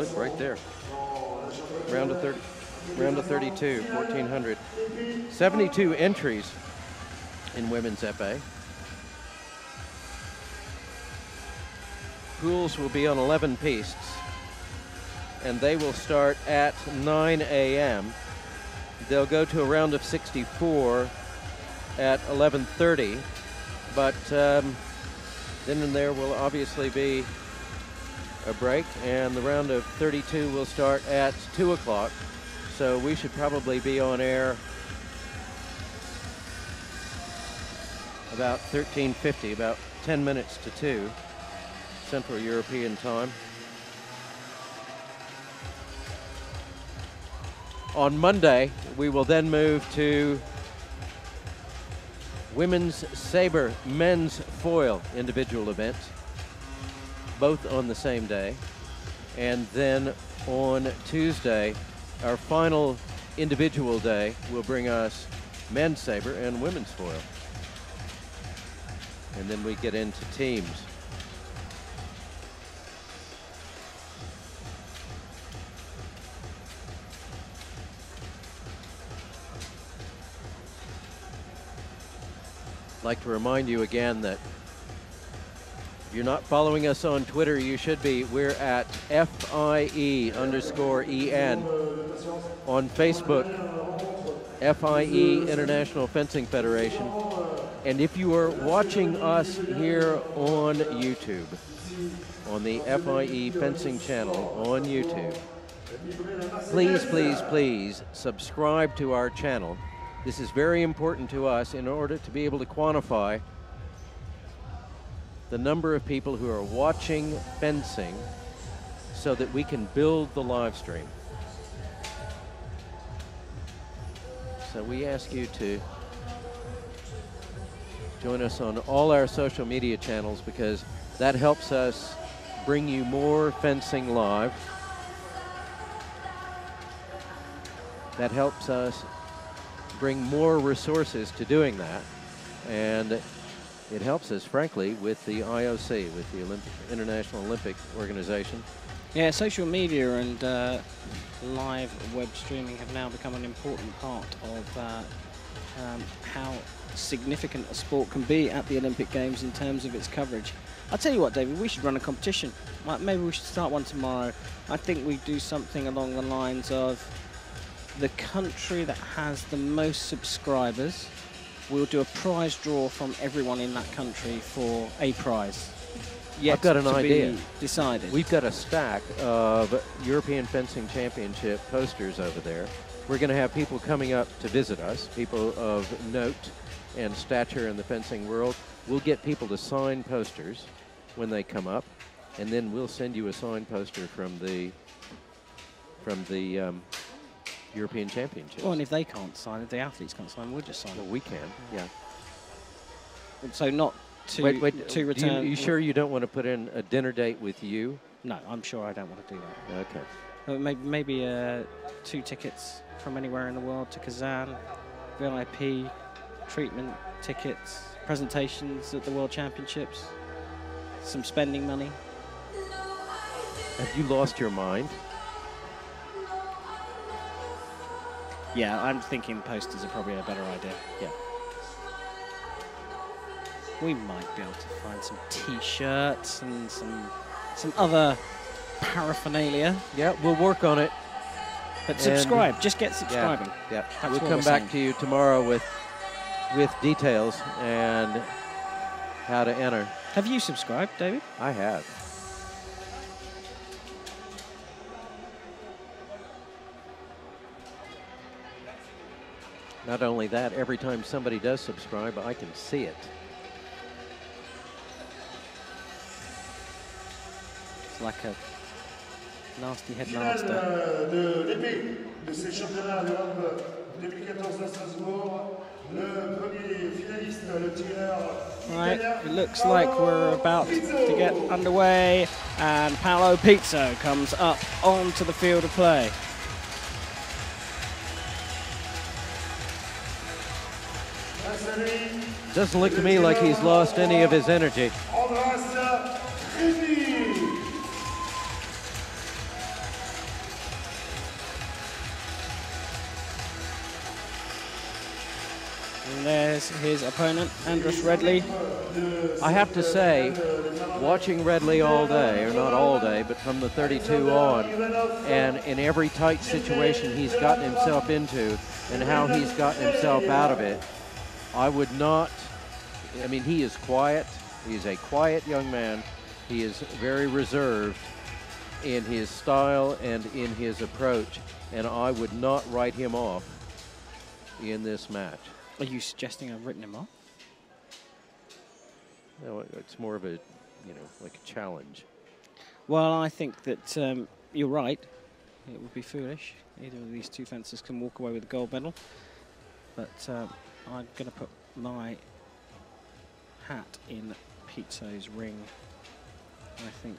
Look, right there. Round of 32, 1400. 72 entries in women's FA. Pools will be on 11 pistes, and they will start at 9 a.m. They'll go to a round of 64 at 11:30, but then and there will obviously be a break, and the round of 32 will start at 2 o'clock. So we should probably be on air about 13:50, about 10 minutes to 2 Central European time. On Monday, we will then move to women's saber, men's foil individual events, both on the same day. And then on Tuesday, our final individual day will bring us men's saber and women's foil. And then we get into teams. I'd like to remind you again that if you're not following us on Twitter, you should be. We're at FIE_EN. On Facebook, FIE International Fencing Federation. And if you are watching us here on YouTube, on the FIE Fencing channel on YouTube, please, please, please subscribe to our channel. This is very important to us in order to be able to quantify the number of people who are watching fencing so that we can build the live stream. So we ask you to join us on all our social media channels, because that helps us bring you more fencing live. That helps us bring more resources to doing that, and it helps us, frankly, with the IOC, with the International Olympic Organization. Yeah, social media and live web streaming have now become an important part of how significant a sport can be at the Olympic Games in terms of its coverage. I'll tell you what, David, we should run a competition. Maybe we should start one tomorrow. I think we do something along the lines of the country that has the most subscribers. We'll do a prize draw from everyone in that country for a prize. I've got an idea. Decided. We've got a stack of European Fencing Championship posters over there. We're going to have people coming up to visit us, people of note and stature in the fencing world. We'll get people to sign posters when they come up, and then we'll send you a signed poster from the European Championships. Well, and if they can't sign it, the athletes can't sign, we'll just sign it. Well, we can, yeah. So not to, wait, to return... You sure you don't want to put in a dinner date with you? No, I'm sure I don't want to do that. Okay. Maybe 2 tickets from anywhere in the world to Kazan, VIP, treatment tickets, presentations at the World Championships, some spending money. Have you lost your mind? Yeah, I'm thinking posters are probably a better idea. Yeah. We might be able to find some T-shirts and some other paraphernalia. Yeah, we'll work on it. But subscribe. Just get subscribing. Yeah. We'll come back to you tomorrow with details and how to enter. Have you subscribed, David? I have. Not only that, every time somebody does subscribe, I can see it. It's like a nasty headmaster. Right, it looks like we're about to get underway, and Paolo Pizzo comes up onto the field of play. Doesn't look to me like he's lost any of his energy. says his opponent, András Rédli. I have to say, watching Rédli all day, or not all day, but from the 32 on, and in every tight situation he's gotten himself into and how he's gotten himself out of it, I would not, I mean, he is quiet. He's a quiet young man. He is very reserved in his style and in his approach, and I would not write him off in this match. Are you suggesting I've written him off? No, it's more of a, you know, like a challenge. Well, I think that you're right. It would be foolish. Either of these two fencers can walk away with a gold medal. But I'm going to put my hat in Pizzo's ring. I think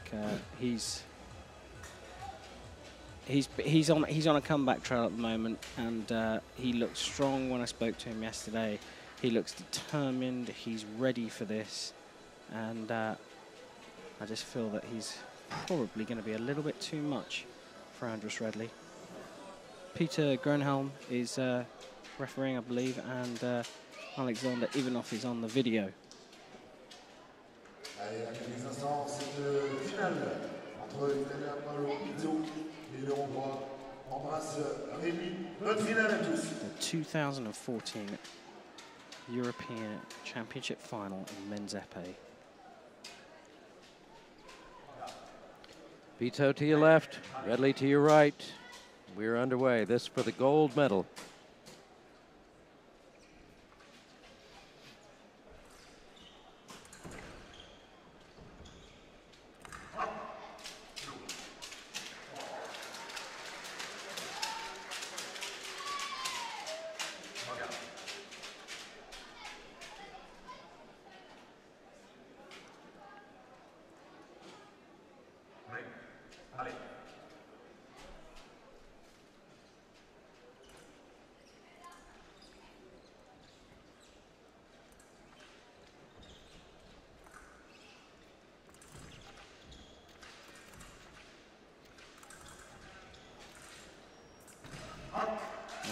he's on a comeback trail at the moment, and he looked strong when I spoke to him yesterday. He looks determined. He's ready for this, and I just feel that he's probably going to be a little bit too much for András Rédli. Peter Gronholm is refereeing, I believe, and Alexander Ivanov is on the video. Allez, à quelques instants, cette finale entre l'Italien et l'Europa embrasse Rédli. Bonne finale à tous. The 2014 European Championship final in men's épée. Pizzo to your left, Rédli to your right. We're underway. This for the gold medal.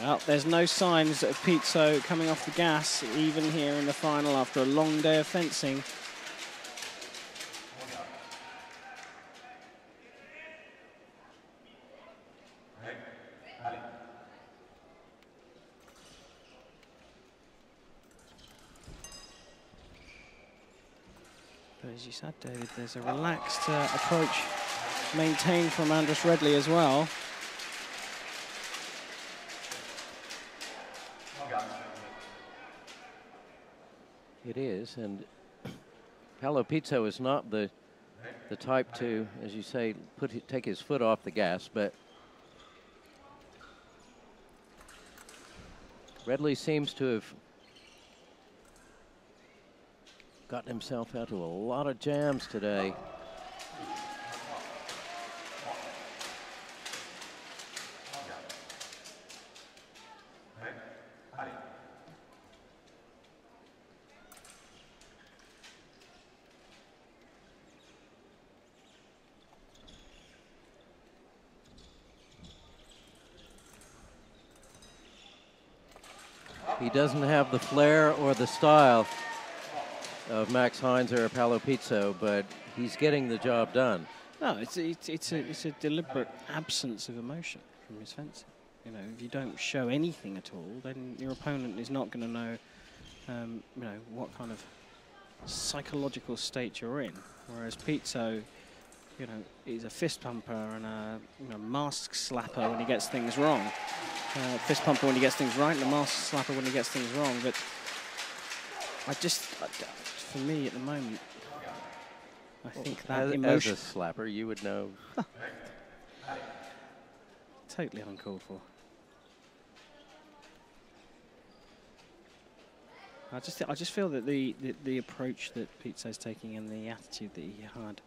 Well, there's no signs of Pizzo coming off the gas, even here in the final after a long day of fencing. But as you said, David, there's a relaxed approach maintained from András Rédli as well. It is, and Paulo Pizzo is not the type to, as you say, take his foot off the gas, but Rédli seems to have gotten himself out of a lot of jams today. He doesn't have the flair or the style of Max Heinzer or Paulo Pizzo, but he's getting the job done. No, it's a deliberate absence of emotion from his fencing. You know, if you don't show anything at all, then your opponent is not going to know, you know, what kind of psychological state you're in. Whereas Pizzo, you know, is a fist pumper and a mask slapper when he gets things wrong. Fist pumper when he gets things right, and a mask slapper when he gets things wrong. But for me at the moment, I think that emotion... As a slapper, you would know. Totally uncalled for. I just feel that the approach that Pizzo's taking and the attitude that he had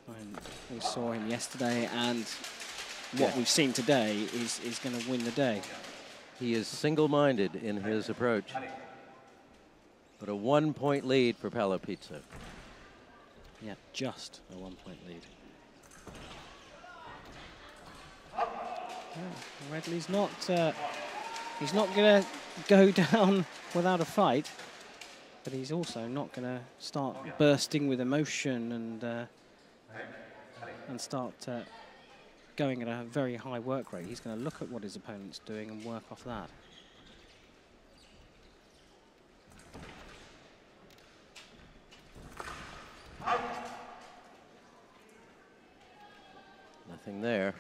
when we saw him yesterday and what we've seen today is going to win the day. He is single-minded in his approach. But a 1-point lead for Paulo Pizzo. Yeah, just a 1-point lead. Yeah, Rédli's not going to go down without a fight, but he's also not going to start bursting with emotion and start going at a very high work rate. He's going to look at what his opponent's doing and work off that. Nothing there.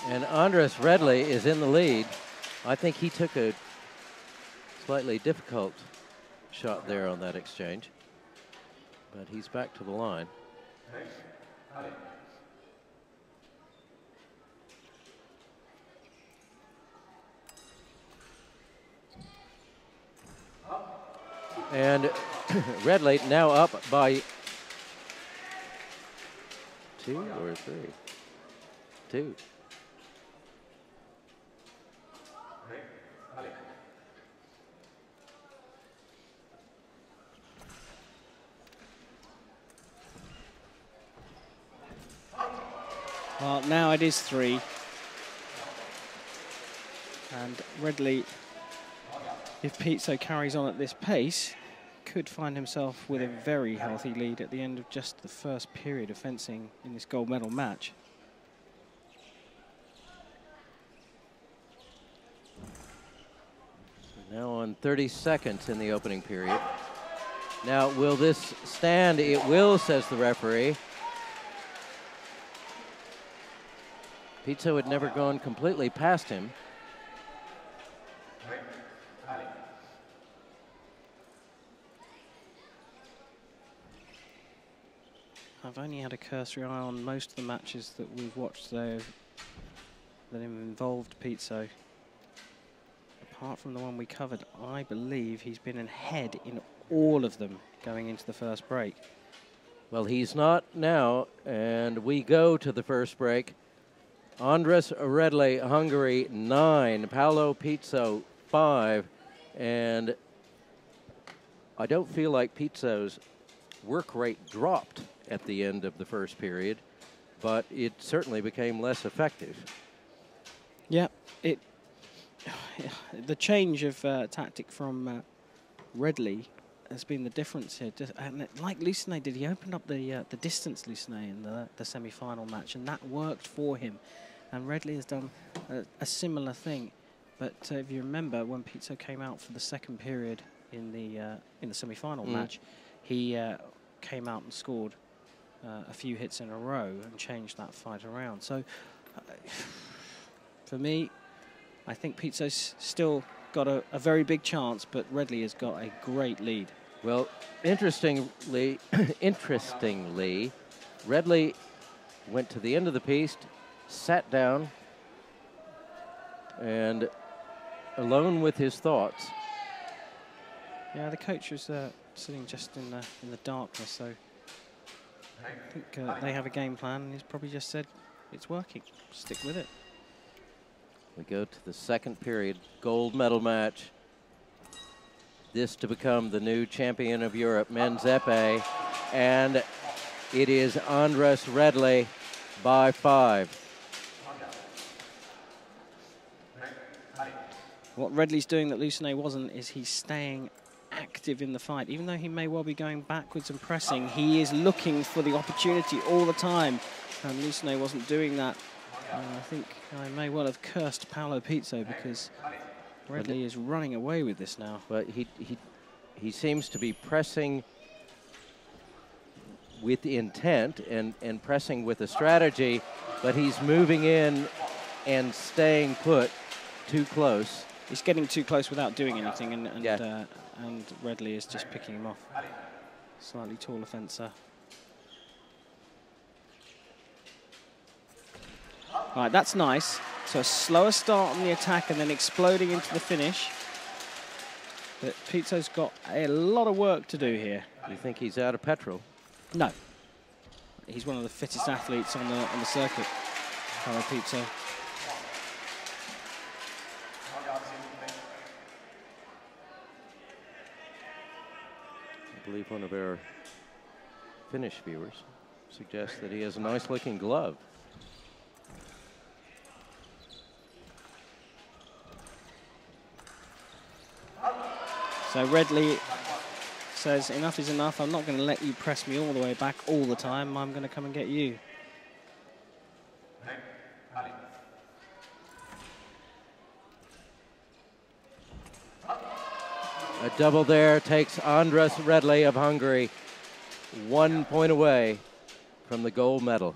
And András Rédli is in the lead. I think he took a slightly difficult shot there on that exchange, but he's back to the line. And Rédli now up by 2 or 3? 2. Well, now it is 3. And Rédli, if Pizzo carries on at this pace, could find himself with a very healthy lead at the end of just the first period of fencing in this gold medal match. Now on 30 seconds in the opening period. Now, will this stand? It will, says the referee. Pizzo had never gone completely past him. I've only had a cursory eye on most of the matches that we've watched though that have involved Pizzo. Apart from the one we covered, I believe he's been ahead in all of them going into the first break. Well, he's not now, and we go to the first break. András Rédli, Hungary, 9. Paolo Pizzo, 5. And I don't feel like Pizzo's work rate dropped at the end of the first period, but it certainly became less effective. Yeah, the change of tactic from Rédli has been the difference here. And like Lucene did, he opened up the distance Lucene in the semi-final match, and that worked for him. And Rédli has done a similar thing. But if you remember, when Pizzo came out for the second period in the semi-final match, he came out and scored a few hits in a row and changed that fight around. So for me, I think Pizzo's still got a very big chance, but Rédli has got a great lead. Well, interestingly, Rédli went to the end of the piece, sat down, and alone with his thoughts. Yeah, the coach was sitting just in the darkness, so I think they have a game plan, and he's probably just said, it's working, stick with it. We go to the second period, gold medal match. This to become the new champion of Europe, men's épée, and it is András Rédli by 5. What Rédli's doing that Lucene wasn't is he's staying active in the fight. Even though he may well be going backwards and pressing, he is looking for the opportunity all the time. And Lucene wasn't doing that. I think I may well have cursed Paolo Pizzo because Rédli is running away with this now. But he seems to be pressing with intent and pressing with a strategy, but he's moving in and staying put too close. He's getting too close without doing anything, and Rédli is just picking him off. Slightly taller fencer. All right, that's nice. So a slower start on the attack and then exploding into the finish. But Pizzo's got a lot of work to do here. You think he's out of petrol? No. He's one of the fittest athletes on the circuit, Paolo Pizzo. believe one of our Finnish viewers suggests that he has a nice looking glove. So Rédli says, enough is enough. I'm not going to let you press me all the way back all the time. I'm going to come and get you. A double there takes András Rédli of Hungary 1 point away from the gold medal.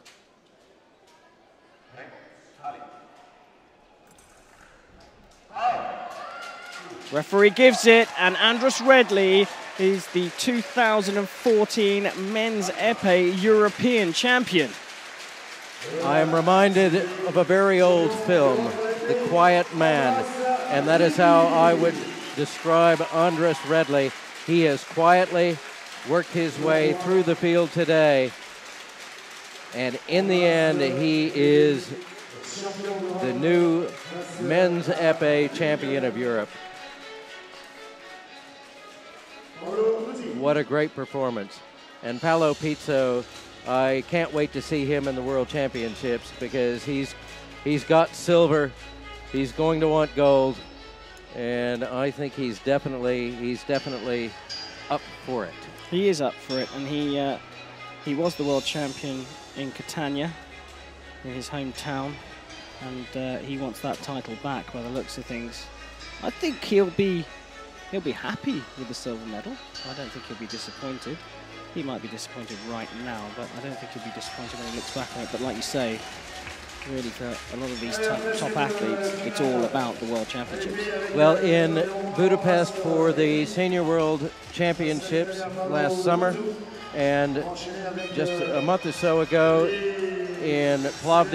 Referee gives it, and András Rédli is the 2014 men's épée European champion. I am reminded of a very old film, The Quiet Man, and that is how I would describe András Rédli. He has quietly worked his way through the field today, and in the end, he is the new men's épée champion of Europe. What a great performance. And Paolo Pizzo, I can't wait to see him in the World Championships, because he's got silver, he's going to want gold, and I think he's definitely up for it. He is up for it, and he was the world champion in Catania, in his hometown, and he wants that title back by the looks of things. I think he'll be happy with the silver medal. I don't think he'll be disappointed. He might be disappointed right now, but I don't think he'll be disappointed when he looks back on it. But like you say, really for a lot of these top athletes, it's all about the World Championships. Well, in Budapest for the Senior World Championships last summer, and just a month or so ago in Plovdiv,